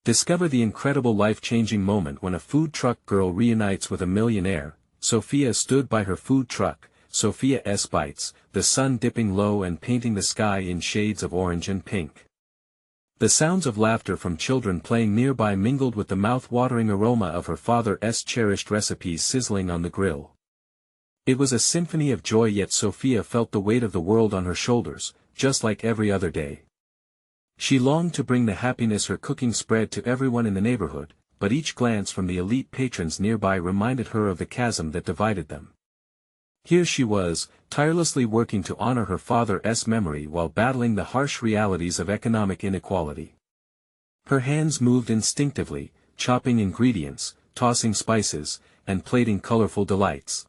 Discover the incredible life-changing moment when a food truck girl reunites with a millionaire. Sofia stood by her food truck, Sofia's Bites, the sun dipping low and painting the sky in shades of orange and pink. The sounds of laughter from children playing nearby mingled with the mouth-watering aroma of her father's cherished recipes sizzling on the grill. It was a symphony of joy, yet Sofia felt the weight of the world on her shoulders, just like every other day. She longed to bring the happiness her cooking spread to everyone in the neighborhood, but each glance from the elite patrons nearby reminded her of the chasm that divided them. Here she was, tirelessly working to honor her father's memory while battling the harsh realities of economic inequality. Her hands moved instinctively, chopping ingredients, tossing spices, and plating colorful delights.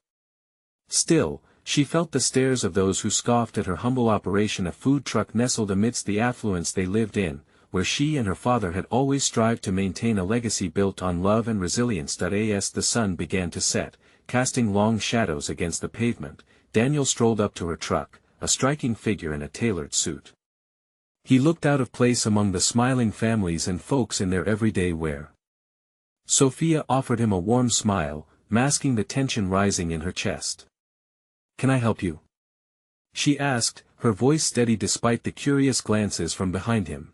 Still, she felt the stares of those who scoffed at her humble operation, a food truck nestled amidst the affluence they lived in, where she and her father had always strived to maintain a legacy built on love and resilience. As the sun began to set, casting long shadows against the pavement, Daniel strolled up to her truck, a striking figure in a tailored suit. He looked out of place among the smiling families and folks in their everyday wear. Sofia offered him a warm smile, masking the tension rising in her chest. "Can I help you?" she asked, her voice steady despite the curious glances from behind him.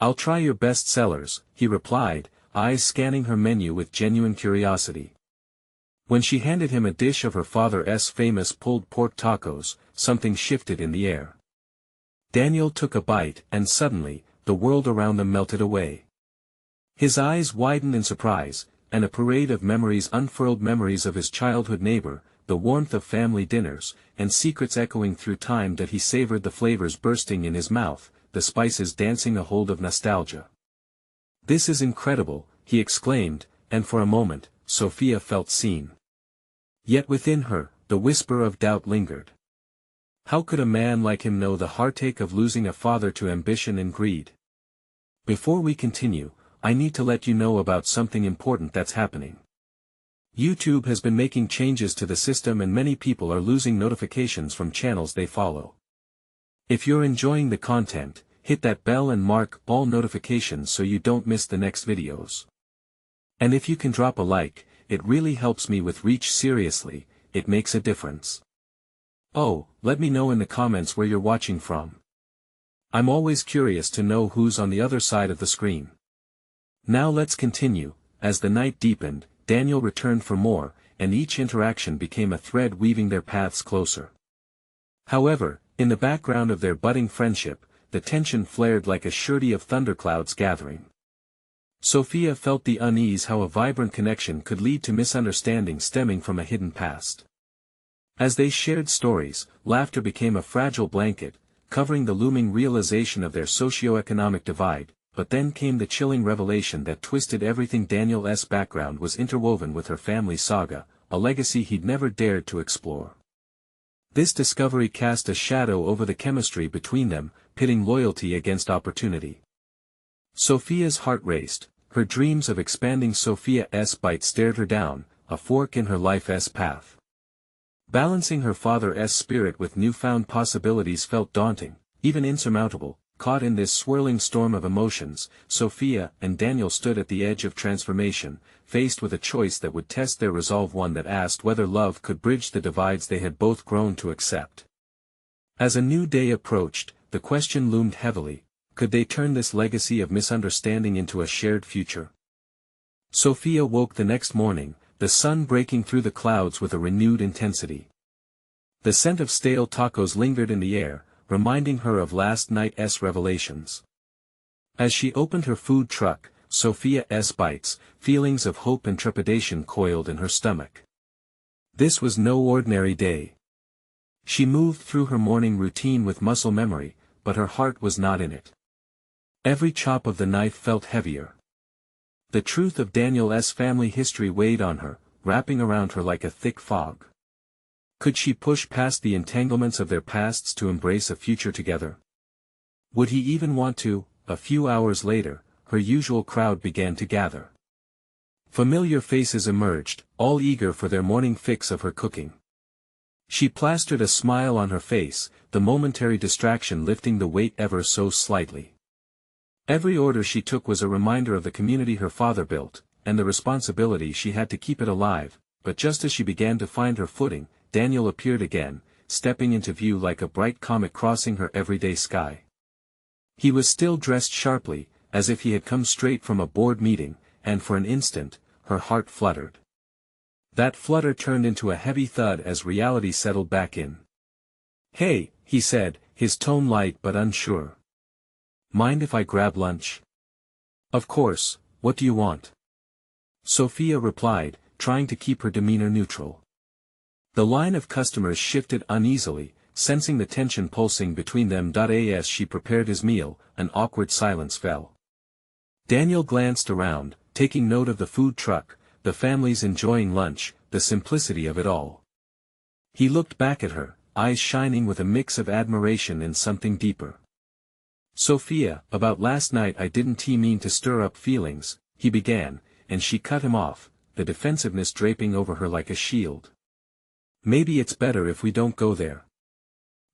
"I'll try your best sellers," he replied, eyes scanning her menu with genuine curiosity. When she handed him a dish of her father's famous pulled pork tacos, something shifted in the air. Daniel took a bite, and suddenly, the world around them melted away. His eyes widened in surprise, and a parade of memories unfurled, memories of his childhood neighbor, the warmth of family dinners, and secrets echoing through time that he savored, the flavors bursting in his mouth, the spices dancing a hold of nostalgia. "This is incredible," he exclaimed, and for a moment, Sofia felt seen. Yet within her, the whisper of doubt lingered. How could a man like him know the heartache of losing a father to ambition and greed? "Before we continue, I need to let you know about something important that's happening. YouTube has been making changes to the system and many people are losing notifications from channels they follow. If you're enjoying the content, hit that bell and mark all notifications so you don't miss the next videos. And if you can drop a like, it really helps me with reach. Seriously, it makes a difference. Oh, let me know in the comments where you're watching from. I'm always curious to know who's on the other side of the screen." Now let's continue. As the night deepened, Daniel returned for more, and each interaction became a thread weaving their paths closer. However, in the background of their budding friendship, the tension flared like a surety of thunderclouds gathering. Sofia felt the unease, how a vibrant connection could lead to misunderstanding stemming from a hidden past. As they shared stories, laughter became a fragile blanket, covering the looming realization of their socio-economic divide, but then came the chilling revelation that twisted everything. Daniel's background was interwoven with her family's saga, a legacy he'd never dared to explore. This discovery cast a shadow over the chemistry between them, pitting loyalty against opportunity. Sofia's heart raced, her dreams of expanding Sofia's Bites stared her down, a fork in her life's path. Balancing her father's spirit with newfound possibilities felt daunting, even insurmountable. Caught in this swirling storm of emotions, Sofia and Daniel stood at the edge of transformation, faced with a choice that would test their resolve, one that asked whether love could bridge the divides they had both grown to accept. As a new day approached, the question loomed heavily: could they turn this legacy of misunderstanding into a shared future? Sofia woke the next morning, the sun breaking through the clouds with a renewed intensity. The scent of stale tacos lingered in the air, reminding her of last night's revelations. As she opened her food truck, Sofia's Bites, feelings of hope and trepidation coiled in her stomach. This was no ordinary day. She moved through her morning routine with muscle memory, but her heart was not in it. Every chop of the knife felt heavier. The truth of Daniel's family history weighed on her, wrapping around her like a thick fog. Could she push past the entanglements of their pasts to embrace a future together? Would he even want to? A few hours later, her usual crowd began to gather. Familiar faces emerged, all eager for their morning fix of her cooking. She plastered a smile on her face, the momentary distraction lifting the weight ever so slightly. Every order she took was a reminder of the community her father built, and the responsibility she had to keep it alive, but just as she began to find her footing, Daniel appeared again, stepping into view like a bright comet crossing her everyday sky. He was still dressed sharply, as if he had come straight from a board meeting, and for an instant, her heart fluttered. That flutter turned into a heavy thud as reality settled back in. "Hey," he said, his tone light but unsure. "Mind if I grab lunch?" "Of course, what do you want?" Sofia replied, trying to keep her demeanor neutral. The line of customers shifted uneasily, sensing the tension pulsing between them. As she prepared his meal, an awkward silence fell. Daniel glanced around, taking note of the food truck, the families enjoying lunch, the simplicity of it all. He looked back at her, eyes shining with a mix of admiration and something deeper. "Sofia, about last night I didn't mean to stir up feelings," he began, and she cut him off, the defensiveness draping over her like a shield. "Maybe it's better if we don't go there.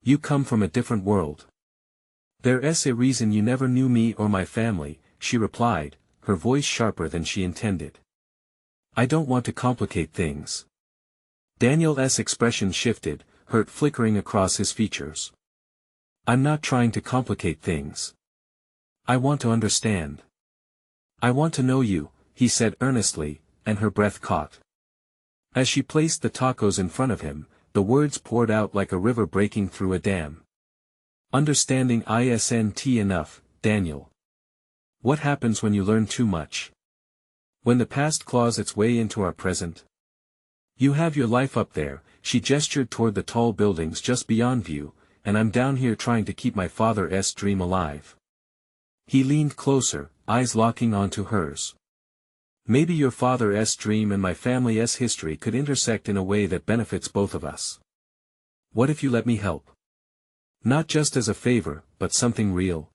You come from a different world. There's a reason you never knew me or my family," she replied, her voice sharper than she intended. "I don't want to complicate things." Daniel's expression shifted, hurt flickering across his features. "I'm not trying to complicate things. I want to understand. I want to know you," he said earnestly, and her breath caught. As she placed the tacos in front of him, the words poured out like a river breaking through a dam. "Understanding isn't enough, Daniel. What happens when you learn too much? When the past claws its way into our present? You have your life up there," she gestured toward the tall buildings just beyond view, "and I'm down here trying to keep my father's dream alive." He leaned closer, eyes locking onto hers. "Maybe your father's dream and my family's history could intersect in a way that benefits both of us. What if you let me help? Not just as a favor, but something real."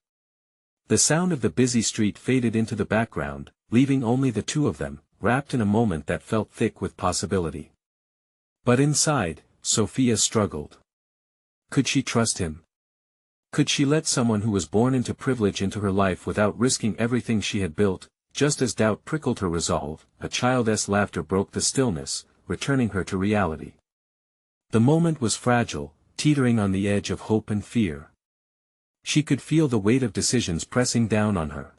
The sound of the busy street faded into the background, leaving only the two of them, wrapped in a moment that felt thick with possibility. But inside, Sofia struggled. Could she trust him? Could she let someone who was born into privilege into her life without risking everything she had built? Just as doubt prickled her resolve, a child's laughter broke the stillness, returning her to reality. The moment was fragile, teetering on the edge of hope and fear. She could feel the weight of decisions pressing down on her.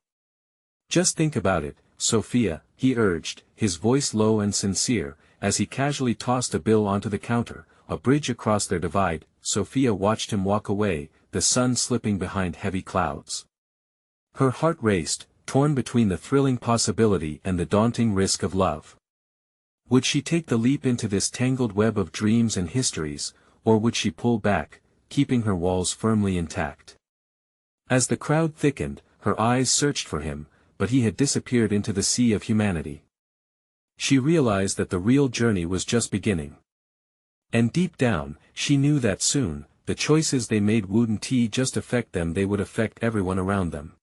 "Just think about it, Sofia," he urged, his voice low and sincere, as he casually tossed a bill onto the counter, a bridge across their divide. Sofia watched him walk away, the sun slipping behind heavy clouds. Her heart raced, torn between the thrilling possibility and the daunting risk of love. Would she take the leap into this tangled web of dreams and histories, or would she pull back, keeping her walls firmly intact? As the crowd thickened, her eyes searched for him, but he had disappeared into the sea of humanity. She realized that the real journey was just beginning. And deep down, she knew that soon, the choices they made wouldn't just affect them, they would affect everyone around them.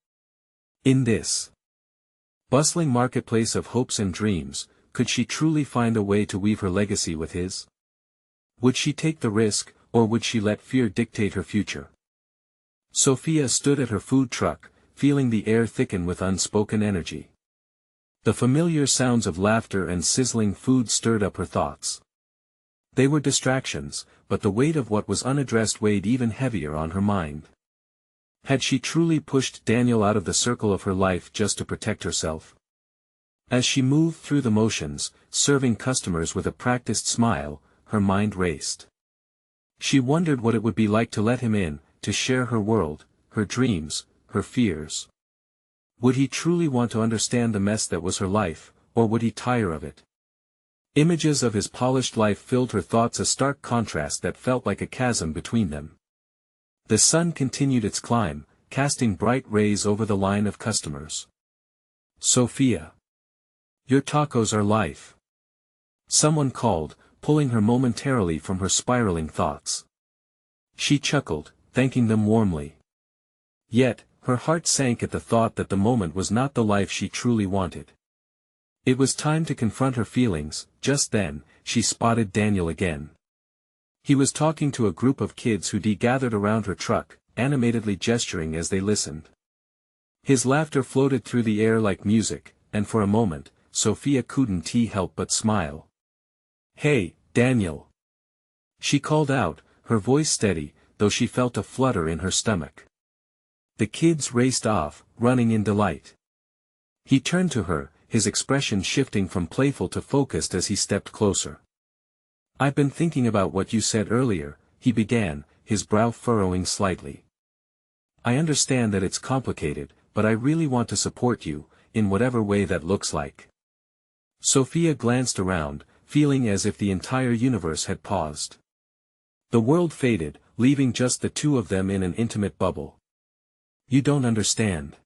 In this bustling marketplace of hopes and dreams, could she truly find a way to weave her legacy with his? Would she take the risk, or would she let fear dictate her future? Sofia stood at her food truck, feeling the air thicken with unspoken energy. The familiar sounds of laughter and sizzling food stirred up her thoughts. They were distractions, but the weight of what was unaddressed weighed even heavier on her mind. Had she truly pushed Daniel out of the circle of her life just to protect herself? As she moved through the motions, serving customers with a practiced smile, her mind raced. She wondered what it would be like to let him in, to share her world, her dreams, her fears. Would he truly want to understand the mess that was her life, or would he tire of it? Images of his polished life filled her thoughts, a stark contrast that felt like a chasm between them. The sun continued its climb, casting bright rays over the line of customers. "Sofia. Your tacos are life." Someone called, pulling her momentarily from her spiraling thoughts. She chuckled, thanking them warmly. Yet, her heart sank at the thought that the moment was not the life she truly wanted. It was time to confront her feelings. Just then, she spotted Daniel again. He was talking to a group of kids who gathered around her truck, animatedly gesturing as they listened. His laughter floated through the air like music, and for a moment, Sofia couldn't help but smile. "Hey, Daniel!" she called out, her voice steady, though she felt a flutter in her stomach. The kids raced off, running in delight. He turned to her, his expression shifting from playful to focused as he stepped closer. "I've been thinking about what you said earlier," he began, his brow furrowing slightly. "I understand that it's complicated, but I really want to support you, in whatever way that looks like." Sofia glanced around, feeling as if the entire universe had paused. The world faded, leaving just the two of them in an intimate bubble. "You don't understand.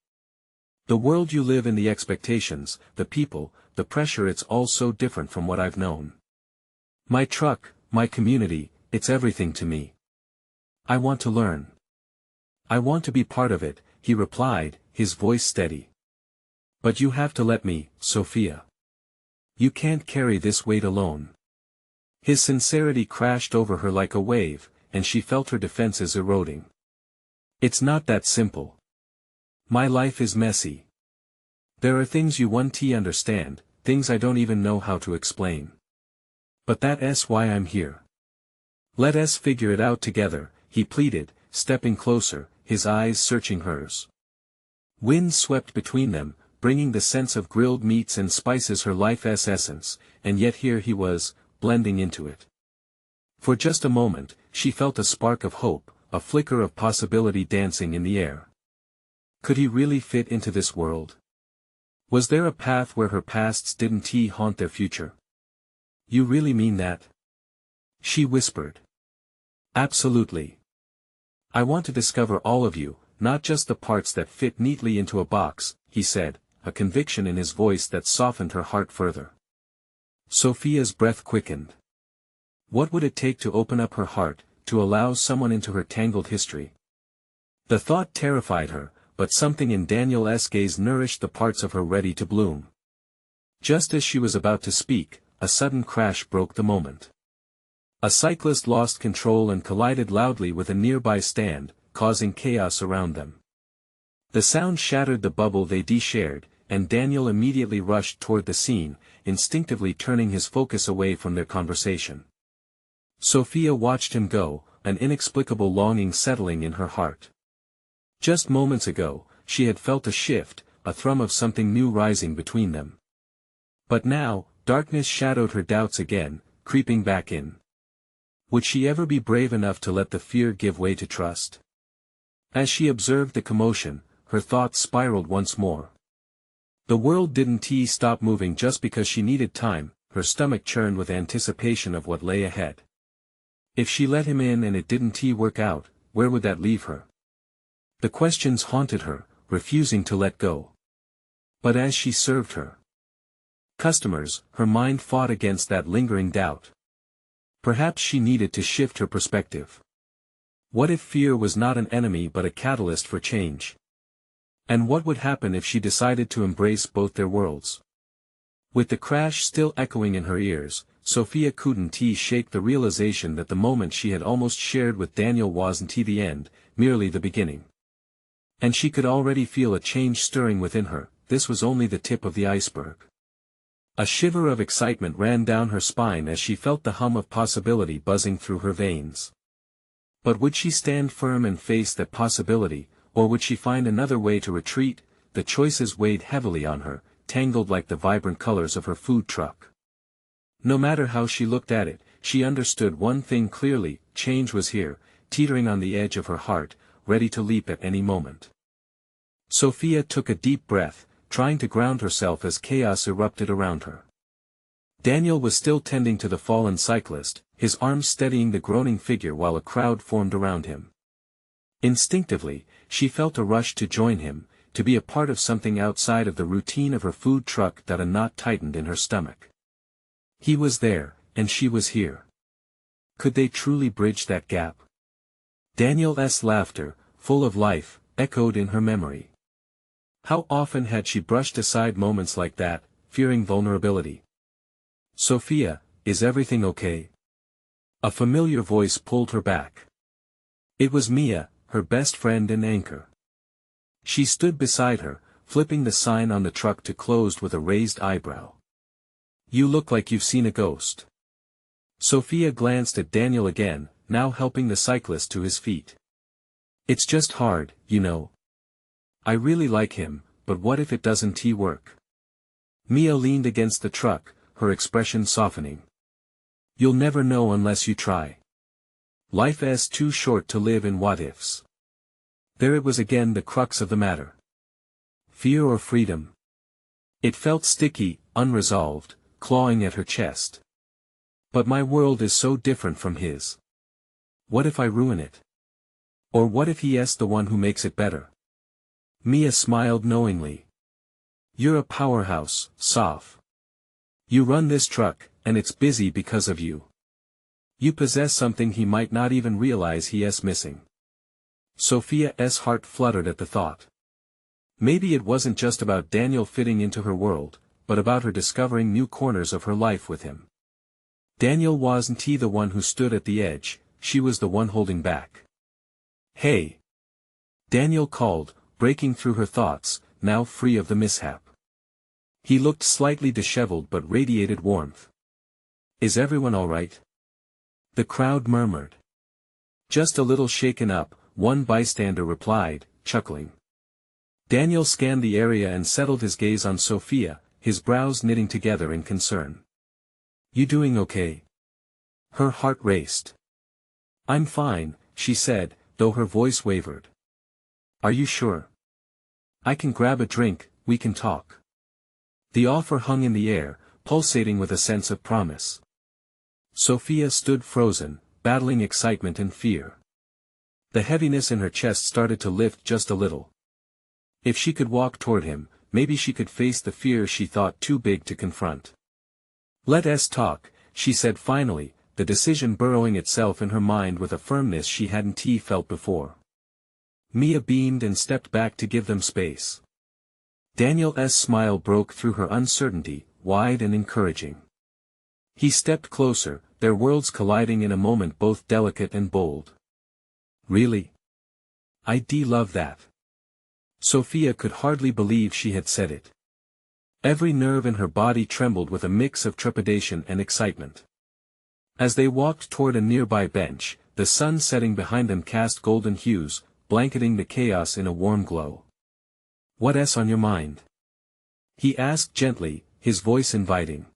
The world you live in, the expectations, the people, the pressure, it's all so different from what I've known. My truck, my community, it's everything to me. I want to learn. I want to be part of it," he replied, his voice steady. "But you have to let me, Sofia. You can't carry this weight alone." His sincerity crashed over her like a wave, and she felt her defenses eroding. "It's not that simple. My life is messy. There are things you won't understand, things I don't even know how to explain. But that's why I'm here. Let us figure it out together," he pleaded, stepping closer, his eyes searching hers. Wind swept between them, bringing the sense of grilled meats and spices, her life's essence, and yet here he was, blending into it. For just a moment, she felt a spark of hope, a flicker of possibility dancing in the air. Could he really fit into this world? Was there a path where her pasts didn't haunt their future? "You really mean that?" she whispered. "Absolutely. I want to discover all of you, not just the parts that fit neatly into a box," he said, a conviction in his voice that softened her heart further. Sofia's breath quickened. What would it take to open up her heart, to allow someone into her tangled history? The thought terrified her, but something in Daniel's gaze nourished the parts of her ready to bloom. Just as she was about to speak, a sudden crash broke the moment. A cyclist lost control and collided loudly with a nearby stand, causing chaos around them. The sound shattered the bubble they shared, and Daniel immediately rushed toward the scene, instinctively turning his focus away from their conversation. Sofia watched him go, an inexplicable longing settling in her heart. Just moments ago, she had felt a shift, a thrum of something new rising between them. But now, darkness shadowed her doubts again, creeping back in. Would she ever be brave enough to let the fear give way to trust? As she observed the commotion, her thoughts spiraled once more. The world didn't stop moving just because she needed time, her stomach churned with anticipation of what lay ahead. If she let him in and it didn't work out, where would that leave her? The questions haunted her, refusing to let go. But as she served her customers, her mind fought against that lingering doubt. Perhaps she needed to shift her perspective. What if fear was not an enemy but a catalyst for change? And what would happen if she decided to embrace both their worlds? With the crash still echoing in her ears, Sofia couldn't shake the realization that the moment she had almost shared with Daniel wasn't the end, merely the beginning. And she could already feel a change stirring within her. This was only the tip of the iceberg. A shiver of excitement ran down her spine as she felt the hum of possibility buzzing through her veins. But would she stand firm and face that possibility, or would she find another way to retreat? The choices weighed heavily on her, tangled like the vibrant colors of her food truck. No matter how she looked at it, she understood one thing clearly: change was here, teetering on the edge of her heart, ready to leap at any moment. Sofia took a deep breath, trying to ground herself as chaos erupted around her. Daniel was still tending to the fallen cyclist, his arms steadying the groaning figure while a crowd formed around him. Instinctively, she felt a rush to join him, to be a part of something outside of the routine of her food truck. That a knot tightened in her stomach. He was there, and she was here. Could they truly bridge that gap? Daniel's laughter, full of life, echoed in her memory. How often had she brushed aside moments like that, fearing vulnerability? "Sofia, is everything okay?" A familiar voice pulled her back. It was Mia, her best friend and anchor. She stood beside her, flipping the sign on the truck to closed with a raised eyebrow. You look like you've seen a ghost. Sofia glanced at Daniel again, now helping the cyclist to his feet. It's just hard, you know. I really like him, but what if it doesn't work? Mia leaned against the truck, her expression softening. You'll never know unless you try. Life is too short to live in what-ifs. There it was again, the crux of the matter. Fear or freedom? It felt sticky, unresolved, clawing at her chest. But my world is so different from his. What if I ruin it? Or what if he is the one who makes it better? Mia smiled knowingly. You're a powerhouse, Sof. You run this truck, and it's busy because of you. You possess something he might not even realize he is missing. Sofia's heart fluttered at the thought. Maybe it wasn't just about Daniel fitting into her world, but about her discovering new corners of her life with him. Daniel wasn't the one who stood at the edge, she was the one holding back. Hey! Daniel called, breaking through her thoughts, now free of the mishap. He looked slightly disheveled but radiated warmth. Is everyone all right? The crowd murmured. Just a little shaken up, one bystander replied, chuckling. Daniel scanned the area and settled his gaze on Sofia, his brows knitting together in concern. You doing okay? Her heart raced. I'm fine, she said, though her voice wavered. Are you sure? I can grab a drink, we can talk. The offer hung in the air, pulsating with a sense of promise. Sofia stood frozen, battling excitement and fear. The heaviness in her chest started to lift just a little. If she could walk toward him, maybe she could face the fear she thought too big to confront. Let's talk, she said finally, the decision burrowing itself in her mind with a firmness she hadn't felt before. Mia beamed and stepped back to give them space. Daniel's smile broke through her uncertainty, wide and encouraging. He stepped closer, their worlds colliding in a moment both delicate and bold. Really? I love that. Sofia could hardly believe she had said it. Every nerve in her body trembled with a mix of trepidation and excitement. As they walked toward a nearby bench, the sun setting behind them cast golden hues, blanketing the chaos in a warm glow. What's on your mind? He asked gently, his voice inviting.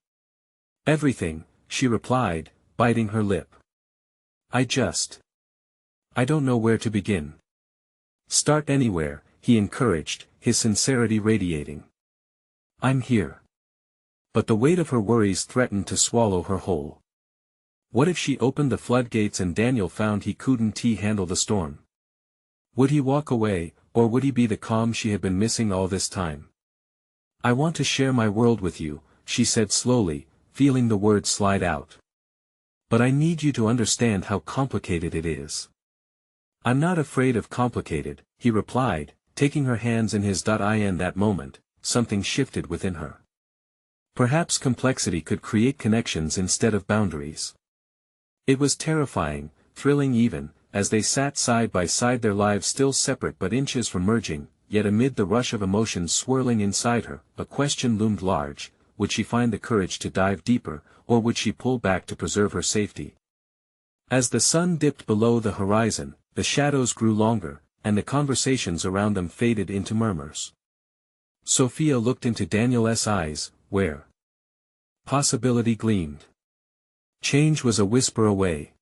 Everything, she replied, biting her lip. I don't know where to begin. Start anywhere, he encouraged, his sincerity radiating. I'm here. But the weight of her worries threatened to swallow her whole. What if she opened the floodgates and Daniel found he couldn't handle the storm? Would he walk away, or would he be the calm she had been missing all this time? I want to share my world with you, she said slowly, feeling the words slide out. But I need you to understand how complicated it is. I'm not afraid of complicated, he replied, taking her hands in his. In that moment, something shifted within her. Perhaps complexity could create connections instead of boundaries. It was terrifying, thrilling even, as they sat side by side, their lives still separate but inches from merging, yet amid the rush of emotions swirling inside her, a question loomed large: would she find the courage to dive deeper, or would she pull back to preserve her safety? As the sun dipped below the horizon, the shadows grew longer, and the conversations around them faded into murmurs. Sofia looked into Daniel's eyes, where possibility gleamed. Change was a whisper away.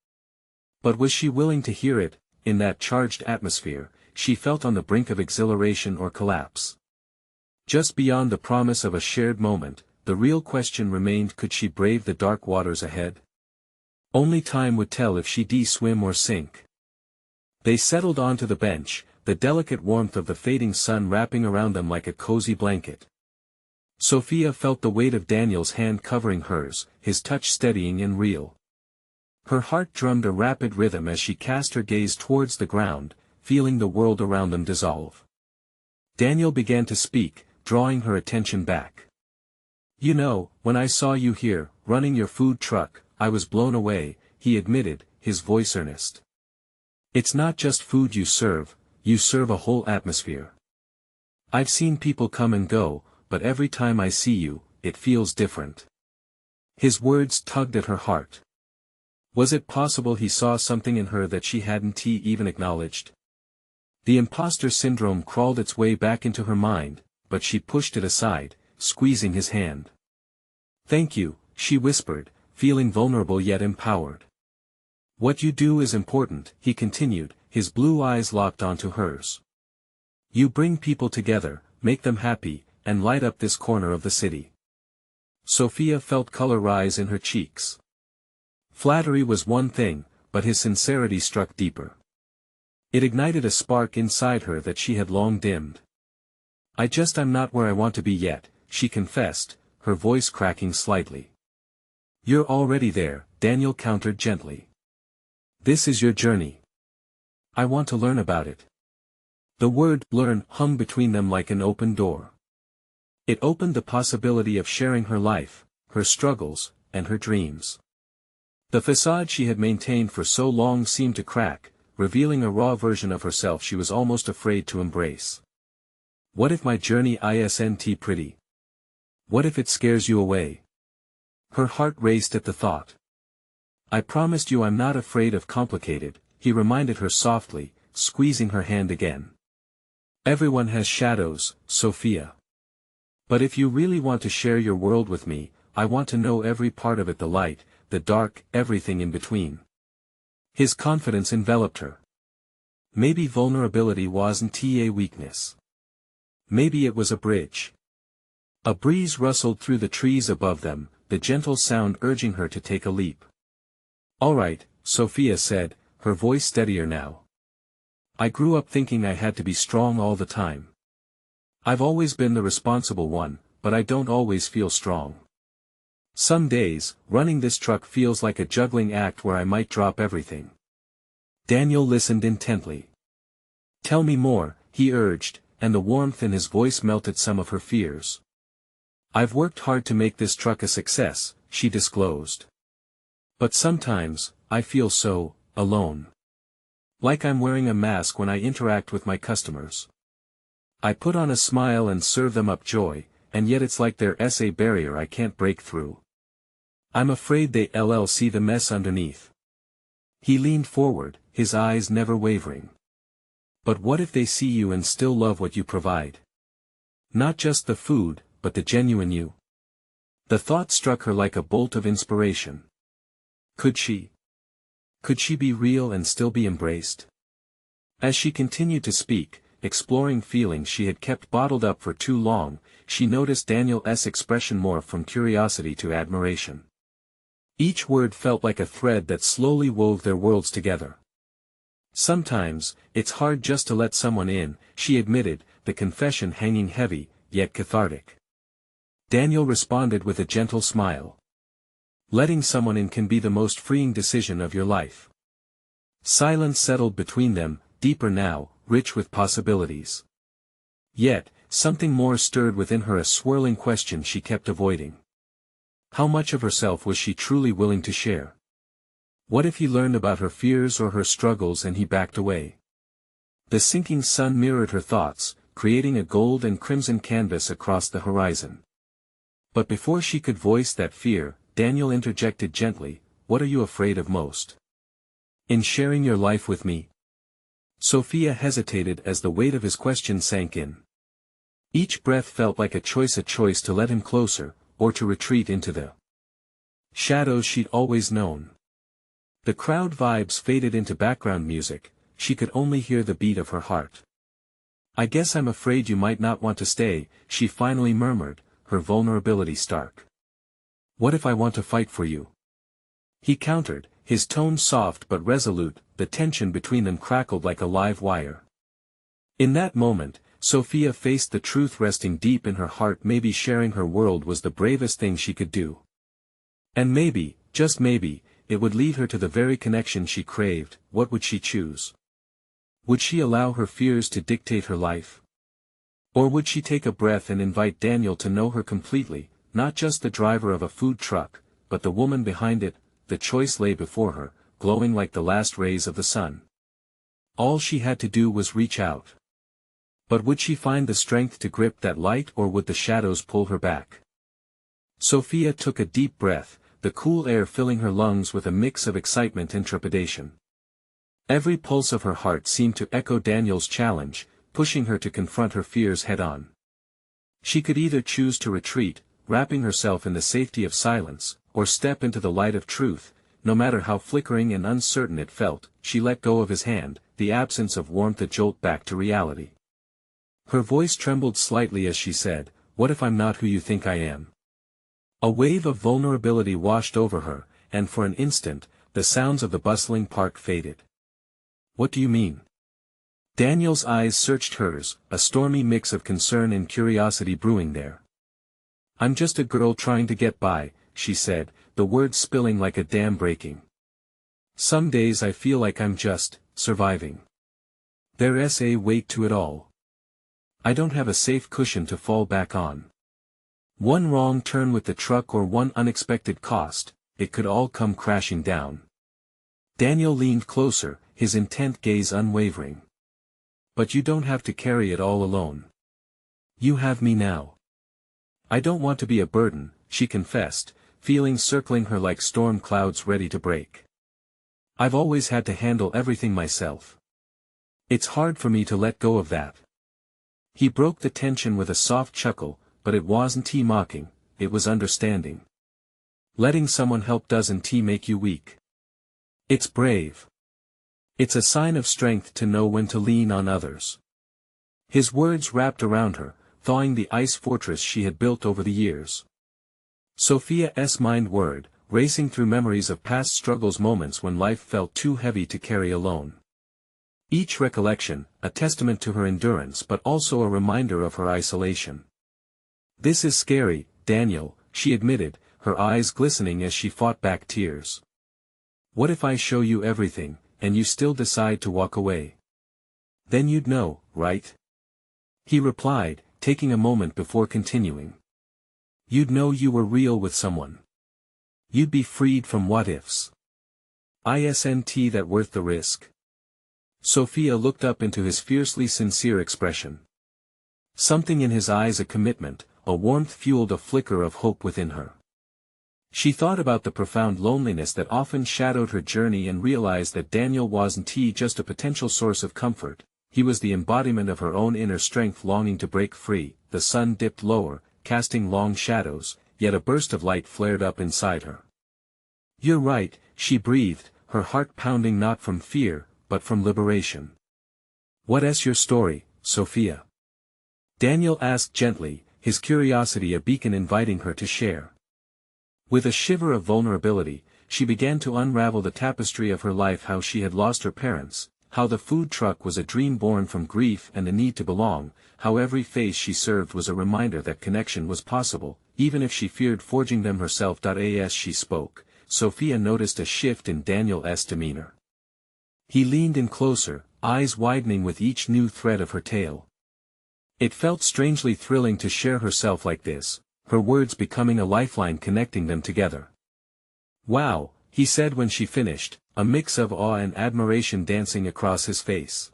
But was she willing to hear it? In that charged atmosphere, she felt on the brink of exhilaration or collapse. Just beyond the promise of a shared moment, the real question remained: could she brave the dark waters ahead? Only time would tell if she'd swim or sink. They settled onto the bench, the delicate warmth of the fading sun wrapping around them like a cozy blanket. Sofia felt the weight of Daniel's hand covering hers, his touch steadying and real. Her heart drummed a rapid rhythm as she cast her gaze towards the ground, feeling the world around them dissolve. Daniel began to speak, drawing her attention back. You know, when I saw you here, running your food truck, I was blown away, he admitted, his voice earnest. It's not just food you serve a whole atmosphere. I've seen people come and go, but every time I see you, it feels different. His words tugged at her heart. Was it possible he saw something in her that she hadn't even acknowledged? The imposter syndrome crawled its way back into her mind, but she pushed it aside, squeezing his hand. "Thank you," she whispered, feeling vulnerable yet empowered. "What you do is important," he continued, his blue eyes locked onto hers. "You bring people together, make them happy, and light up this corner of the city." Sofia felt color rise in her cheeks. Flattery was one thing, but his sincerity struck deeper. It ignited a spark inside her that she had long dimmed. I'm not where I want to be yet," she confessed, her voice cracking slightly. "You're already there," Daniel countered gently. "This is your journey. I want to learn about it." The word "learn" hung between them like an open door. It opened the possibility of sharing her life, her struggles, and her dreams. The facade she had maintained for so long seemed to crack, revealing a raw version of herself she was almost afraid to embrace. "What if my journey isn't pretty? What if it scares you away?" Her heart raced at the thought. "I promised you I'm not afraid of complicated," he reminded her softly, squeezing her hand again. "Everyone has shadows, Sofia. But if you really want to share your world with me, I want to know every part of it, the light, the dark, everything in between." His confidence enveloped her. Maybe vulnerability wasn't a weakness. Maybe it was a bridge. A breeze rustled through the trees above them, the gentle sound urging her to take a leap. "All right," Sofia said, her voice steadier now. "I grew up thinking I had to be strong all the time. I've always been the responsible one, but I don't always feel strong. Some days, running this truck feels like a juggling act where I might drop everything." Daniel listened intently. "Tell me more," he urged, and the warmth in his voice melted some of her fears. "I've worked hard to make this truck a success," she disclosed. "But sometimes, I feel so alone. Like I'm wearing a mask when I interact with my customers. I put on a smile and serve them up joy, and yet it's like there's a barrier I can't break through. I'm afraid they'll see the mess underneath." He leaned forward, his eyes never wavering. "But what if they see you and still love what you provide? Not just the food, but the genuine you?" The thought struck her like a bolt of inspiration. Could she be real and still be embraced? As she continued to speak, exploring feelings she had kept bottled up for too long, she noticed Daniel's expression morph from curiosity to admiration. Each word felt like a thread that slowly wove their worlds together. "Sometimes, it's hard just to let someone in," she admitted, the confession hanging heavy, yet cathartic. Daniel responded with a gentle smile. "Letting someone in can be the most freeing decision of your life." Silence settled between them, deeper now, rich with possibilities. Yet, something more stirred within her, a swirling question she kept avoiding. How much of herself was she truly willing to share? What if he learned about her fears or her struggles and he backed away? The sinking sun mirrored her thoughts, creating a gold and crimson canvas across the horizon. But before she could voice that fear, Daniel interjected gently, "What are you afraid of most? In sharing your life with me?" Sofia hesitated as the weight of his question sank in. Each breath felt like a choice to let him closer, or to retreat into the shadows she'd always known. The crowd vibes faded into background music, she could only hear the beat of her heart. "I guess I'm afraid you might not want to stay," she finally murmured, her vulnerability stark. "What if I want to fight for you?" He countered, his tone soft but resolute, the tension between them crackled like a live wire. In that moment, Sofia faced the truth resting deep in her heart. Maybe sharing her world was the bravest thing she could do. And maybe, just maybe, it would lead her to the very connection she craved. What would she choose? Would she allow her fears to dictate her life? Or would she take a breath and invite Daniel to know her completely, not just the driver of a food truck, but the woman behind it? The choice lay before her, glowing like the last rays of the sun. All she had to do was reach out. But would she find the strength to grip that light, or would the shadows pull her back? Sofia took a deep breath, the cool air filling her lungs with a mix of excitement and trepidation. Every pulse of her heart seemed to echo Daniel's challenge, pushing her to confront her fears head-on. She could either choose to retreat, wrapping herself in the safety of silence, or step into the light of truth. No matter how flickering and uncertain it felt, she let go of his hand, the absence of warmth a jolt back to reality. Her voice trembled slightly as she said, "What if I'm not who you think I am?" A wave of vulnerability washed over her, and for an instant, the sounds of the bustling park faded. "What do you mean?" Daniel's eyes searched hers, a stormy mix of concern and curiosity brewing there. "I'm just a girl trying to get by," she said, the words spilling like a dam breaking. "Some days I feel like I'm just surviving. There's a weight to it all. I don't have a safe cushion to fall back on. One wrong turn with the truck or one unexpected cost, it could all come crashing down." Daniel leaned closer, his intent gaze unwavering. "But you don't have to carry it all alone. You have me now." "I don't want to be a burden," she confessed, feelings circling her like storm clouds ready to break. "I've always had to handle everything myself. It's hard for me to let go of that." He broke the tension with a soft chuckle, but it wasn't mocking, it was understanding. "Letting someone help doesn't make you weak. It's brave. It's a sign of strength to know when to lean on others." His words wrapped around her, thawing the ice fortress she had built over the years. Sofia's mind whirred, racing through memories of past struggles, moments when life felt too heavy to carry alone. Each recollection, a testament to her endurance but also a reminder of her isolation. "This is scary, Daniel," she admitted, her eyes glistening as she fought back tears. "What if I show you everything, and you still decide to walk away? Then you'd know, right?" He replied, taking a moment before continuing. "You'd know you were real with someone. You'd be freed from what-ifs. Isn't that worth the risk?" Sofia looked up into his fiercely sincere expression. Something in his eyes, a commitment, a warmth, fueled a flicker of hope within her. She thought about the profound loneliness that often shadowed her journey and realized that Daniel wasn't just a potential source of comfort, he was the embodiment of her own inner strength longing to break free. The sun dipped lower, casting long shadows, yet a burst of light flared up inside her. "You're right," she breathed, her heart pounding not from fear, but from liberation. "What's your story, Sofia?" Daniel asked gently, his curiosity a beacon inviting her to share. With a shiver of vulnerability, she began to unravel the tapestry of her life, how she had lost her parents, how the food truck was a dream born from grief and the need to belong, how every face she served was a reminder that connection was possible, even if she feared forging them herself. As she spoke, Sofia noticed a shift in Daniel's demeanor. He leaned in closer, eyes widening with each new thread of her tale. It felt strangely thrilling to share herself like this, her words becoming a lifeline connecting them together. "Wow," he said when she finished, a mix of awe and admiration dancing across his face.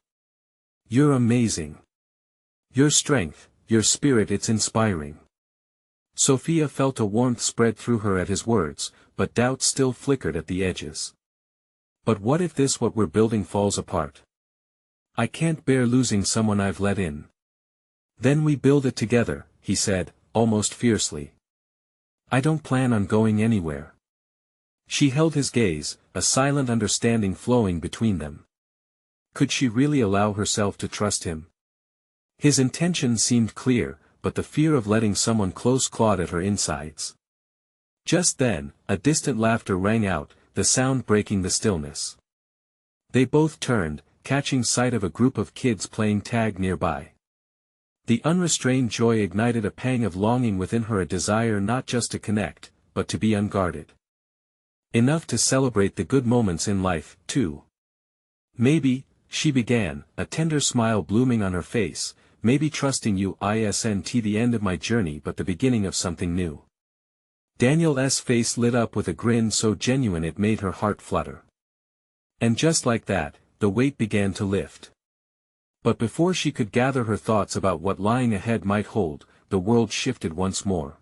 "You're amazing. Your strength, your spirit, it's inspiring." Sofia felt a warmth spread through her at his words, but doubt still flickered at the edges. "But what if what we're building falls apart? I can't bear losing someone I've let in." "Then we build it together," he said, almost fiercely. "I don't plan on going anywhere." She held his gaze, a silent understanding flowing between them. Could she really allow herself to trust him? His intentions seemed clear, but the fear of letting someone close clawed at her insides. Just then, a distant laughter rang out, the sound breaking the stillness. They both turned, catching sight of a group of kids playing tag nearby. The unrestrained joy ignited a pang of longing within her, a desire not just to connect, but to be unguarded. Enough to celebrate the good moments in life, too. "Maybe," she began, a tender smile blooming on her face, "maybe trusting you isn't the end of my journey but the beginning of something new." Daniel's face lit up with a grin so genuine it made her heart flutter. And just like that, the weight began to lift. But before she could gather her thoughts about what lying ahead might hold, the world shifted once more.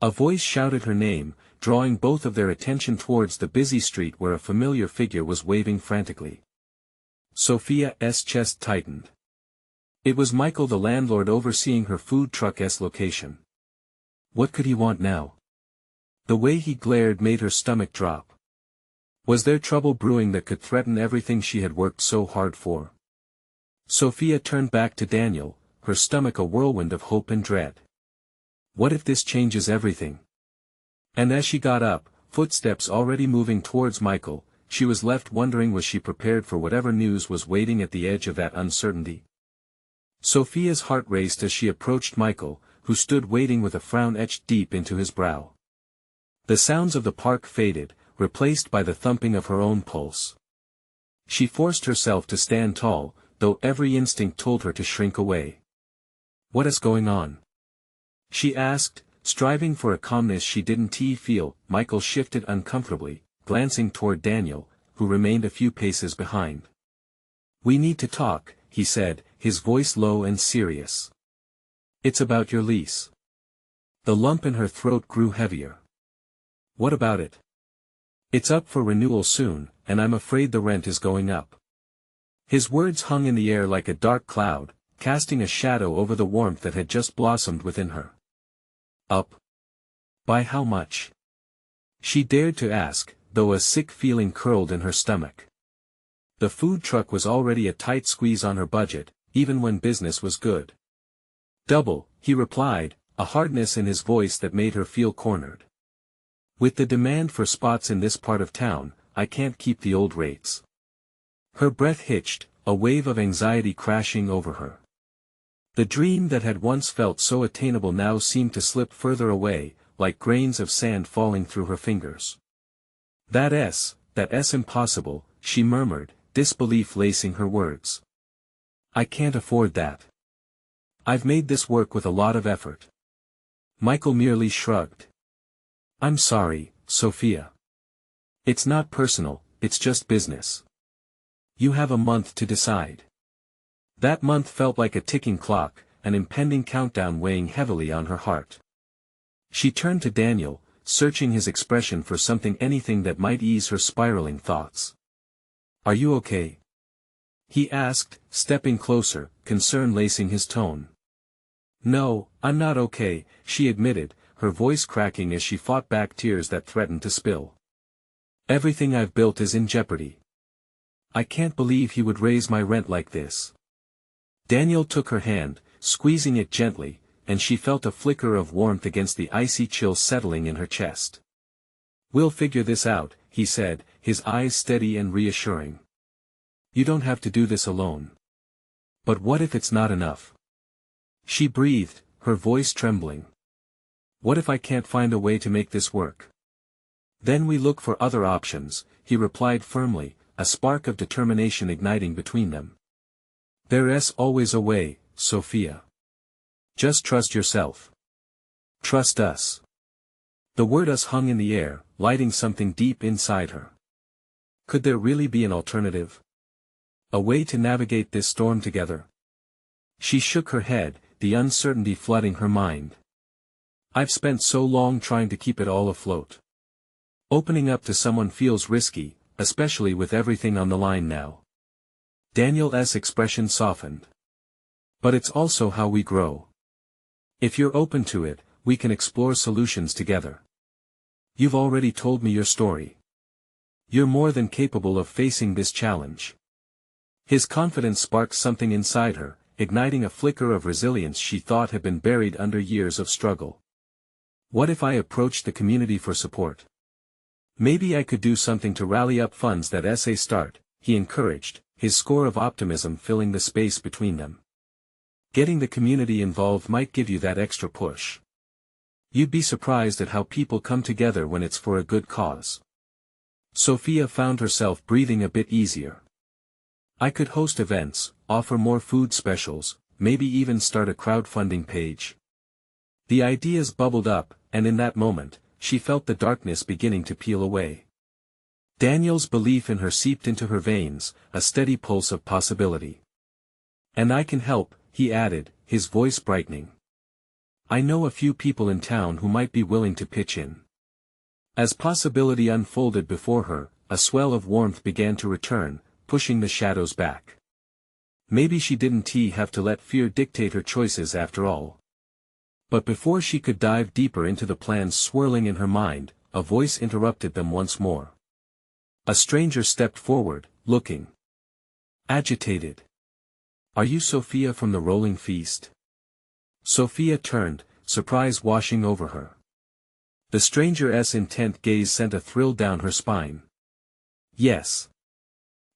A voice shouted her name, drawing both of their attention towards the busy street where a familiar figure was waving frantically. Sofia's chest tightened. It was Michael, the landlord overseeing her food truck's location. What could he want now? The way he glared made her stomach drop. Was there trouble brewing that could threaten everything she had worked so hard for? Sofia turned back to Daniel, her stomach a whirlwind of hope and dread. What if this changes everything? And as she got up, footsteps already moving towards Michael, she was left wondering, was she prepared for whatever news was waiting at the edge of that uncertainty? Sofia's heart raced as she approached Michael, who stood waiting with a frown etched deep into his brow. The sounds of the park faded, replaced by the thumping of her own pulse. She forced herself to stand tall, though every instinct told her to shrink away. What is going on? She asked, striving for a calmness she didn't feel. Michael shifted uncomfortably, glancing toward Daniel, who remained a few paces behind. We need to talk, he said, his voice low and serious. It's about your lease. The lump in her throat grew heavier. What about it? It's up for renewal soon, and I'm afraid the rent is going up. His words hung in the air like a dark cloud, casting a shadow over the warmth that had just blossomed within her. Up? By how much? She dared to ask, though a sick feeling curled in her stomach. The food truck was already a tight squeeze on her budget, even when business was good. Double, he replied, a hardness in his voice that made her feel cornered. With the demand for spots in this part of town, I can't keep the old rates. Her breath hitched, a wave of anxiety crashing over her. The dream that had once felt so attainable now seemed to slip further away, like grains of sand falling through her fingers. That's impossible, she murmured, disbelief lacing her words. I can't afford that. I've made this work with a lot of effort. Michael merely shrugged. I'm sorry, Sofia. It's not personal, it's just business. You have a month to decide. That month felt like a ticking clock, an impending countdown weighing heavily on her heart. She turned to Daniel, searching his expression for anything that might ease her spiraling thoughts. Are you okay? He asked, stepping closer, concern lacing his tone. No, I'm not okay, she admitted, her voice cracking as she fought back tears that threatened to spill. Everything I've built is in jeopardy. I can't believe he would raise my rent like this. Daniel took her hand, squeezing it gently, and she felt a flicker of warmth against the icy chill settling in her chest. We'll figure this out, he said, his eyes steady and reassuring. You don't have to do this alone. But what if it's not enough? She breathed, her voice trembling. What if I can't find a way to make this work? Then we look for other options, he replied firmly, a spark of determination igniting between them. There's always a way, Sofia. Just trust yourself. Trust us. The word us hung in the air, lighting something deep inside her. Could there really be an alternative? A way to navigate this storm together? She shook her head, the uncertainty flooding her mind. I've spent so long trying to keep it all afloat. Opening up to someone feels risky, especially with everything on the line now. Daniel's expression softened. But it's also how we grow. If you're open to it, we can explore solutions together. You've already told me your story. You're more than capable of facing this challenge. His confidence sparked something inside her, igniting a flicker of resilience she thought had been buried under years of struggle. What if I approached the community for support? Maybe I could do something to rally up funds that start, he encouraged, his score of optimism filling the space between them. Getting the community involved might give you that extra push. You'd be surprised at how people come together when it's for a good cause. Sofia found herself breathing a bit easier. I could host events, offer more food specials, maybe even start a crowdfunding page. The ideas bubbled up, and in that moment, she felt the darkness beginning to peel away. Daniel's belief in her seeped into her veins, a steady pulse of possibility. And I can help, he added, his voice brightening. I know a few people in town who might be willing to pitch in. As possibility unfolded before her, a swell of warmth began to return, pushing the shadows back. Maybe she didn't have to let fear dictate her choices after all. But before she could dive deeper into the plans swirling in her mind, a voice interrupted them once more. A stranger stepped forward, looking agitated. Are you Sofia from the Rolling Feast? Sofia turned, surprise washing over her. The stranger's intent gaze sent a thrill down her spine. Yes.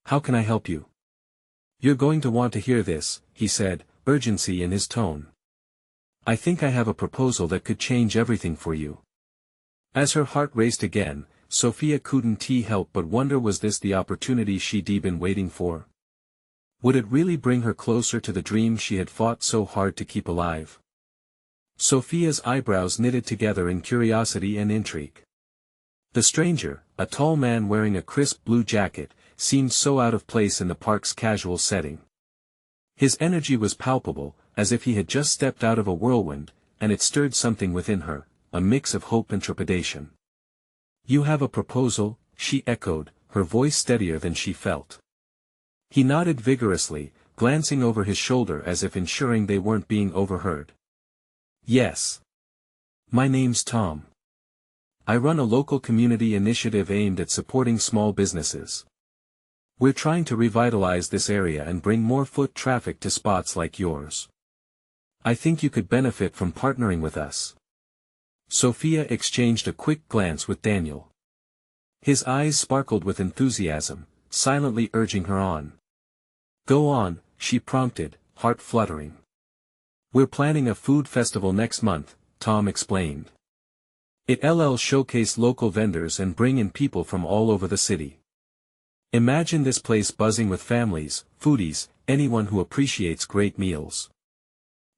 How can I help you? You're going to want to hear this, he said, urgency in his tone. I think I have a proposal that could change everything for you. As her heart raced again, Sofia couldn't help but wonder, was this the opportunity she'd been waiting for? Would it really bring her closer to the dream she had fought so hard to keep alive? Sofia's eyebrows knitted together in curiosity and intrigue. The stranger, a tall man wearing a crisp blue jacket, seemed so out of place in the park's casual setting. His energy was palpable, as if he had just stepped out of a whirlwind, and it stirred something within her, a mix of hope and trepidation. You have a proposal, she echoed, her voice steadier than she felt. He nodded vigorously, glancing over his shoulder as if ensuring they weren't being overheard. Yes. My name's Tom. I run a local community initiative aimed at supporting small businesses. We're trying to revitalize this area and bring more foot traffic to spots like yours. I think you could benefit from partnering with us. Sofia exchanged a quick glance with Daniel. His eyes sparkled with enthusiasm, silently urging her on. Go on, she prompted, heart fluttering. We're planning a food festival next month, Tom explained. It'll showcase local vendors and bring in people from all over the city. Imagine this place buzzing with families, foodies, anyone who appreciates great meals.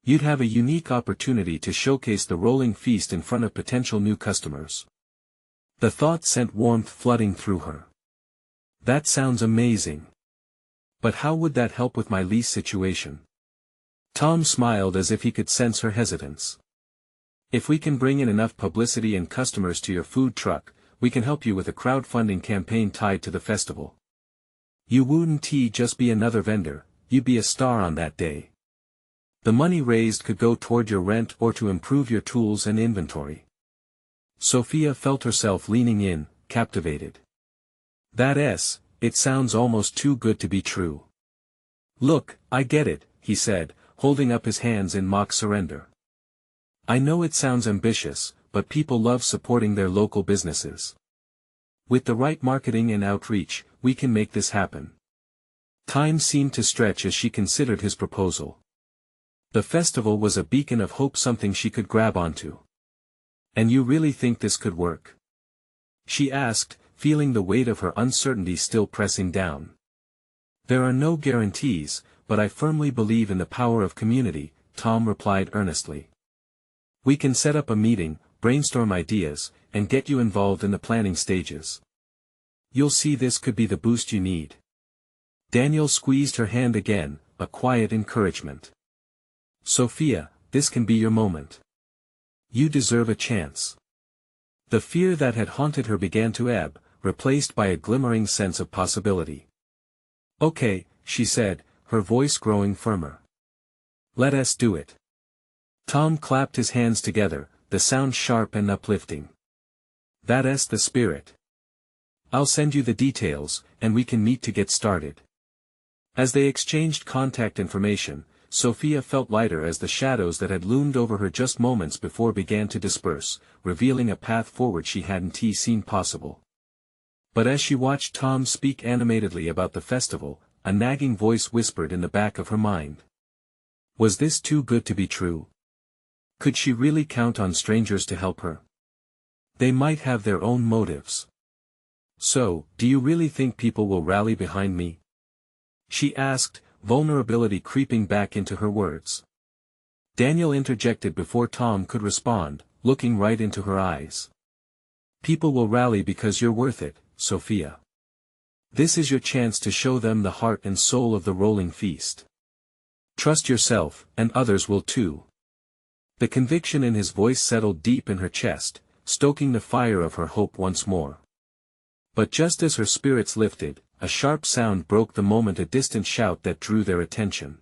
You'd have a unique opportunity to showcase the Rolling Feast in front of potential new customers. The thought sent warmth flooding through her. That sounds amazing. But how would that help with my lease situation? Tom smiled as if he could sense her hesitance. If we can bring in enough publicity and customers to your food truck, we can help you with a crowdfunding campaign tied to the festival. You wouldn't just be another vendor, you'd be a star on that day. The money raised could go toward your rent or to improve your tools and inventory. Sofia felt herself leaning in, captivated. It sounds almost too good to be true. Look, I get it, he said, holding up his hands in mock surrender. I know it sounds ambitious, but people love supporting their local businesses. With the right marketing and outreach, we can make this happen. Time seemed to stretch as she considered his proposal. The festival was a beacon of hope, something she could grab onto. And you really think this could work? She asked, feeling the weight of her uncertainty still pressing down. There are no guarantees, but I firmly believe in the power of community, Tom replied earnestly. We can set up a meeting, brainstorm ideas, and get you involved in the planning stages. You'll see this could be the boost you need. Daniel squeezed her hand again, a quiet encouragement. Sofia, this can be your moment. You deserve a chance. The fear that had haunted her began to ebb, replaced by a glimmering sense of possibility. Okay, she said, her voice growing firmer. Let us do it. Tom clapped his hands together, the sound sharp and uplifting. That's the spirit. I'll send you the details, and we can meet to get started. As they exchanged contact information, Sofia felt lighter as the shadows that had loomed over her just moments before began to disperse, revealing a path forward she hadn't seen possible. But as she watched Tom speak animatedly about the festival, a nagging voice whispered in the back of her mind. Was this too good to be true? Could she really count on strangers to help her? They might have their own motives. So, do you really think people will rally behind me? She asked, vulnerability creeping back into her words. Daniel interjected before Tom could respond, looking right into her eyes. People will rally because you're worth it, Sofia. This is your chance to show them the heart and soul of the Rolling Feast. Trust yourself, and others will too. The conviction in his voice settled deep in her chest, stoking the fire of her hope once more. But just as her spirits lifted, a sharp sound broke the moment, a distant shout that drew their attention.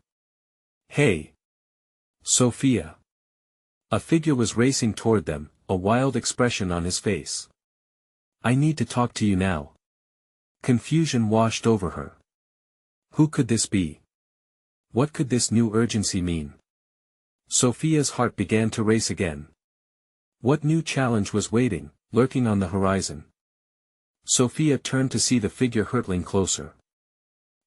"Hey! Sofia!" A figure was racing toward them, a wild expression on his face. "I need to talk to you now." Confusion washed over her. Who could this be? What could this new urgency mean? Sofia's heart began to race again. What new challenge was waiting, lurking on the horizon? Sofia turned to see the figure hurtling closer.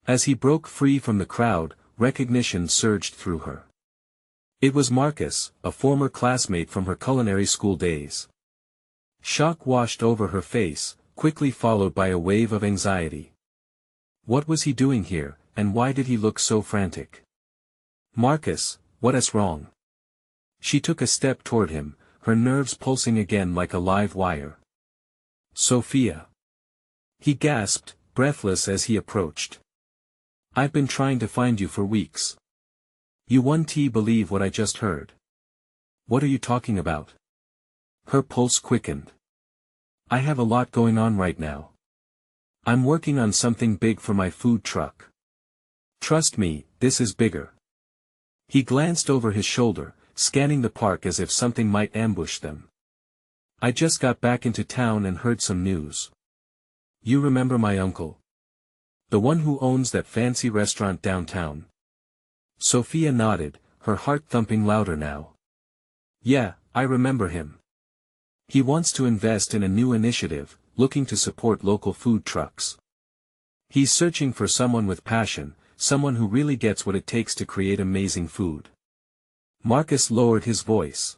As he broke free from the crowd, recognition surged through her. It was Marcus, a former classmate from her culinary school days. Shock washed over her face, quickly followed by a wave of anxiety. What was he doing here, and why did he look so frantic? "Marcus, what's wrong?" She took a step toward him, her nerves pulsing again like a live wire. "Sofia." He gasped, breathless as he approached. "I've been trying to find you for weeks. You won't believe what I just heard." "What are you talking about?" Her pulse quickened. "I have a lot going on right now. I'm working on something big for my food truck. Trust me, this is bigger." He glanced over his shoulder, scanning the park as if something might ambush them. "I just got back into town and heard some news. You remember my uncle? The one who owns that fancy restaurant downtown?" Sofia nodded, her heart thumping louder now. "Yeah, I remember him. He wants to invest in a new initiative, looking to support local food trucks. He's searching for someone with passion, someone who really gets what it takes to create amazing food." Marcus lowered his voice.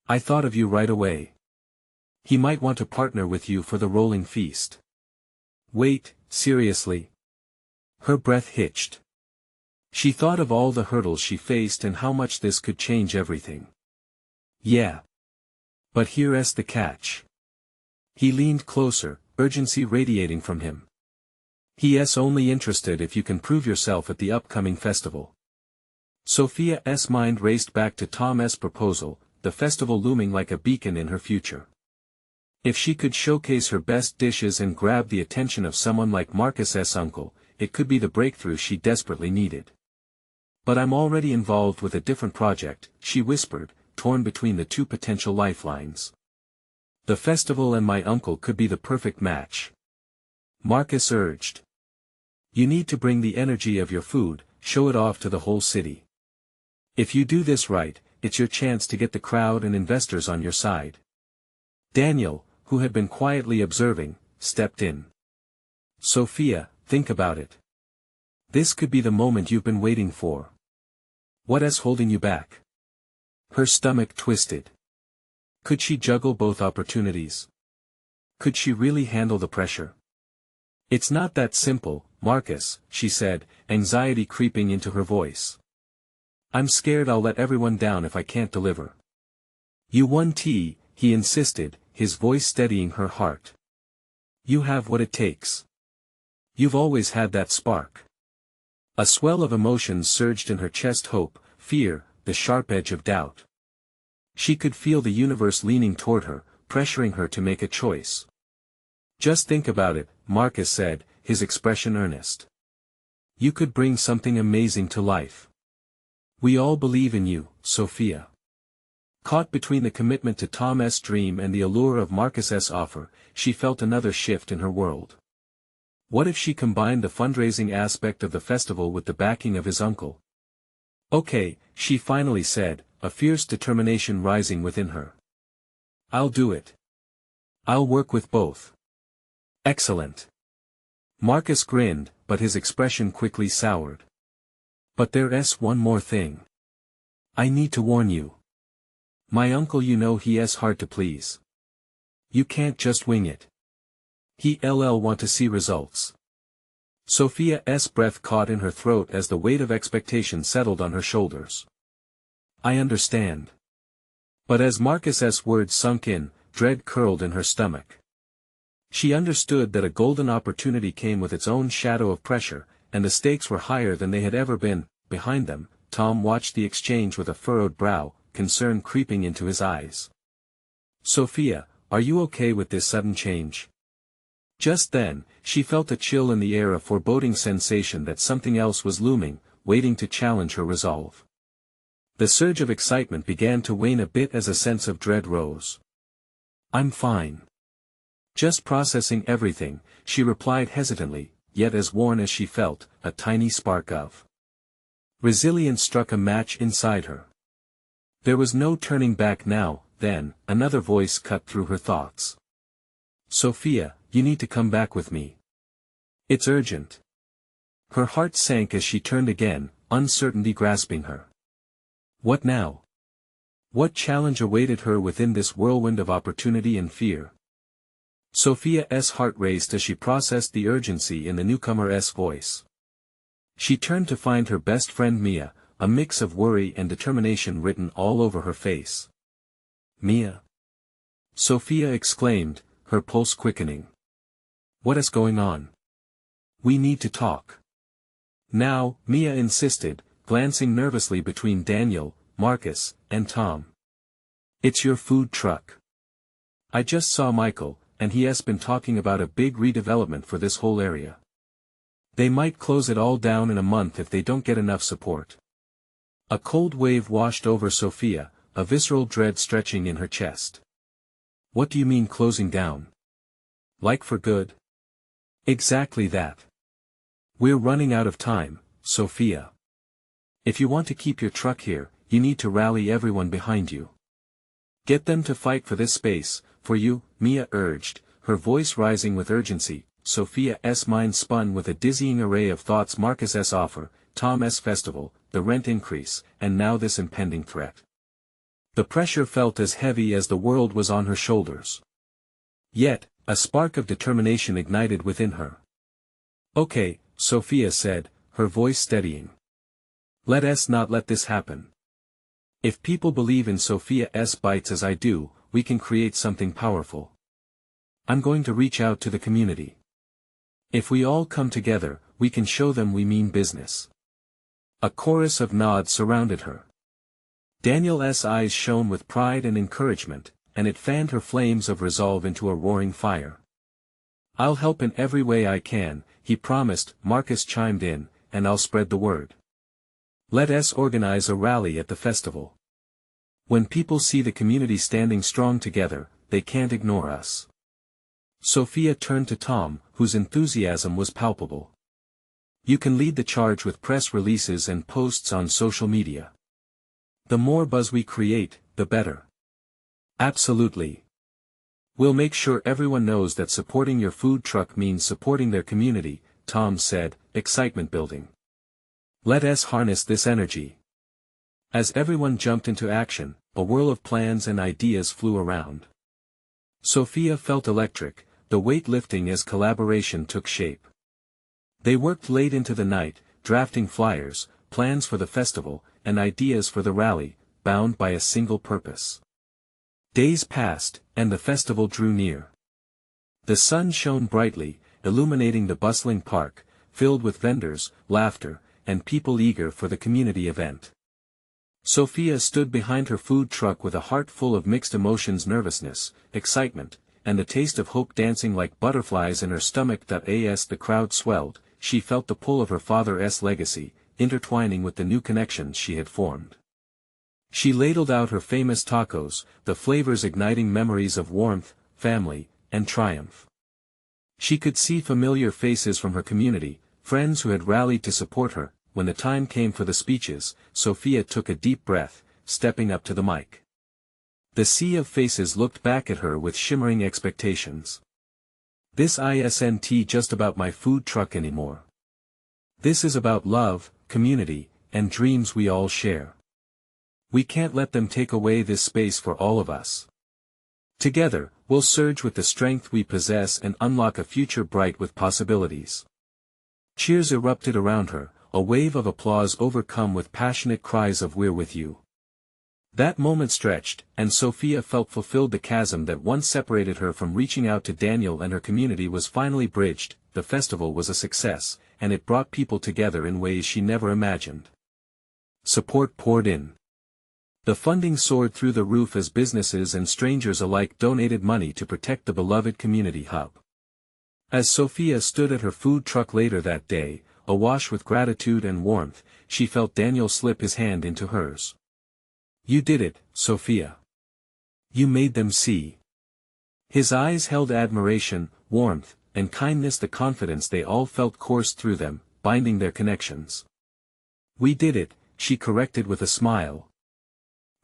"I thought of you right away. He might want to partner with you for the rolling feast." "Wait, seriously?" Her breath hitched. She thought of all the hurdles she faced and how much this could change everything. "Yeah. But here's the catch." He leaned closer, urgency radiating from him. "He's only interested if you can prove yourself at the upcoming festival." Sofia's mind raced back to Tom's proposal, the festival looming like a beacon in her future. If she could showcase her best dishes and grab the attention of someone like Marcus's uncle, it could be the breakthrough she desperately needed. "But I'm already involved with a different project," she whispered, torn between the two potential lifelines. "The festival and my uncle could be the perfect match." Marcus urged. "You need to bring the energy of your food, show it off to the whole city. If you do this right, it's your chance to get the crowd and investors on your side." Daniel, who had been quietly observing, stepped in. "Sofia, think about it. This could be the moment you've been waiting for. What's holding you back?" Her stomach twisted. Could she juggle both opportunities? Could she really handle the pressure? "It's not that simple, Marcus," she said, anxiety creeping into her voice. "I'm scared I'll let everyone down if I can't deliver." "You won't," he insisted, his voice steadying her heart. "You have what it takes. You've always had that spark." A swell of emotions surged in her chest: hope, fear, the sharp edge of doubt. She could feel the universe leaning toward her, pressuring her to make a choice. "Just think about it," Marcus said, his expression earnest. "You could bring something amazing to life. We all believe in you, Sofia." Caught between the commitment to Tom's dream and the allure of Marcus's offer, she felt another shift in her world. What if she combined the fundraising aspect of the festival with the backing of his uncle? "Okay," she finally said, a fierce determination rising within her. "I'll do it. I'll work with both." "Excellent." Marcus grinned, but his expression quickly soured. "But there's one more thing. I need to warn you. My uncle, you know he's hard to please. You can't just wing it. He'll want to see results." Sofia's breath caught in her throat as the weight of expectation settled on her shoulders. "I understand." But as Marcus's words sunk in, dread curled in her stomach. She understood that a golden opportunity came with its own shadow of pressure, and the stakes were higher than they had ever been, behind them, Tom watched the exchange with a furrowed brow, concern creeping into his eyes. "Sofia, are you okay with this sudden change?" Just then, she felt a chill in the air, a foreboding sensation that something else was looming, waiting to challenge her resolve. The surge of excitement began to wane a bit as a sense of dread rose. "I'm fine. Just processing everything," she replied hesitantly, yet as worn as she felt, a tiny spark of resilience struck a match inside her. There was no turning back now. Then, another voice cut through her thoughts. "Sofia, you need to come back with me. It's urgent." Her heart sank as she turned again, uncertainty grasping her. What now? What challenge awaited her within this whirlwind of opportunity and fear? Sofia's heart raced as she processed the urgency in the newcomer's voice. She turned to find her best friend Mia, a mix of worry and determination written all over her face. "Mia?" Sofia exclaimed, her pulse quickening. "What is going on? We need to talk." "Now," Mia insisted, glancing nervously between Daniel, Marcus, and Tom. "It's your food truck. I just saw Michael, and he has been talking about a big redevelopment for this whole area. They might close it all down in a month if they don't get enough support." A cold wave washed over Sofia, a visceral dread stretching in her chest. "What do you mean closing down? Like for good?" "Exactly that. We're running out of time, Sofia. If you want to keep your truck here, you need to rally everyone behind you. Get them to fight for this space, for you," Mia urged, her voice rising with urgency. Sofia's mind spun with a dizzying array of thoughts: Marcus's offer, Tom's festival, the rent increase, and now this impending threat. The pressure felt as heavy as the world was on her shoulders. Yet, a spark of determination ignited within her. "Okay," Sofia said, her voice steadying. "Let us not let this happen. If people believe in Sofia's bites as I do, we can create something powerful. I'm going to reach out to the community. If we all come together, we can show them we mean business." A chorus of nods surrounded her. Daniel's eyes shone with pride and encouragement, and it fanned her flames of resolve into a roaring fire. "I'll help in every way I can," he promised. Marcus chimed in, "and I'll spread the word. Let us organize a rally at the festival. When people see the community standing strong together, they can't ignore us." Sofia turned to Tom, whose enthusiasm was palpable. "You can lead the charge with press releases and posts on social media. The more buzz we create, the better." "Absolutely. We'll make sure everyone knows that supporting your food truck means supporting their community," Tom said, excitement building. "Let us harness this energy." As everyone jumped into action, a whirl of plans and ideas flew around. Sofia felt electric, the weight lifting as collaboration took shape. They worked late into the night, drafting flyers, plans for the festival, and ideas for the rally, bound by a single purpose. Days passed, and the festival drew near. The sun shone brightly, illuminating the bustling park, filled with vendors, laughter, and people eager for the community event. Sofia stood behind her food truck with a heart full of mixed emotions: nervousness, excitement, and the taste of hope dancing like butterflies in her stomach. As the crowd swelled, she felt the pull of her father's legacy, intertwining with the new connections she had formed. She ladled out her famous tacos, the flavors igniting memories of warmth, family, and triumph. She could see familiar faces from her community, friends who had rallied to support her. When the time came for the speeches, Sofia took a deep breath, stepping up to the mic. The sea of faces looked back at her with shimmering expectations. "This isn't just about my food truck anymore. This is about love, community, and dreams we all share. We can't let them take away this space for all of us. Together, we'll surge with the strength we possess and unlock a future bright with possibilities." Cheers erupted around her, a wave of applause overcome with passionate cries of "We're with you." That moment stretched, and Sofia felt fulfilled. The chasm that once separated her from reaching out to Daniel and her community was finally bridged. The festival was a success, and it brought people together in ways she never imagined. Support poured in. The funding soared through the roof as businesses and strangers alike donated money to protect the beloved community hub. As Sofia stood at her food truck later that day, awash with gratitude and warmth, she felt Daniel slip his hand into hers. "You did it, Sofia. You made them see." His eyes held admiration, warmth, and kindness. The confidence they all felt coursed through them, binding their connections. "We did it," she corrected with a smile.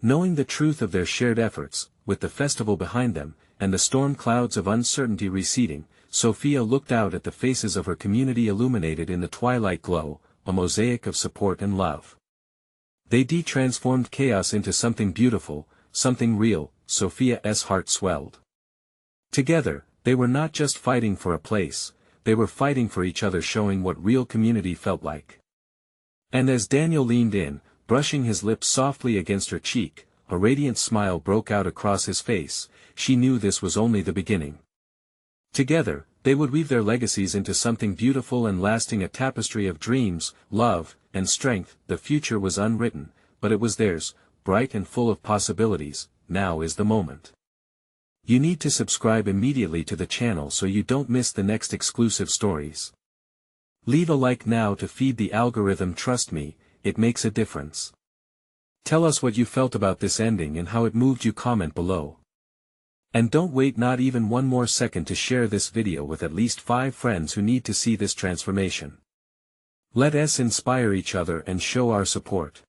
Knowing the truth of their shared efforts, with the festival behind them, and the storm clouds of uncertainty receding, Sofia looked out at the faces of her community illuminated in the twilight glow, a mosaic of support and love. They transformed chaos into something beautiful, something real. Sofia's heart swelled. Together, they were not just fighting for a place, they were fighting for each other, showing what real community felt like. And as Daniel leaned in, brushing his lips softly against her cheek, a radiant smile broke out across his face. She knew this was only the beginning. Together, they would weave their legacies into something beautiful and lasting, a tapestry of dreams, love, and strength. The future was unwritten, but it was theirs, bright and full of possibilities. Now is the moment. You need to subscribe immediately to the channel so you don't miss the next exclusive stories. Leave a like now to feed the algorithm. Trust me, it makes a difference. Tell us what you felt about this ending and how it moved you. Comment below. And don't wait not even one more second to share this video with at least 5 friends who need to see this transformation. Let us inspire each other and show our support.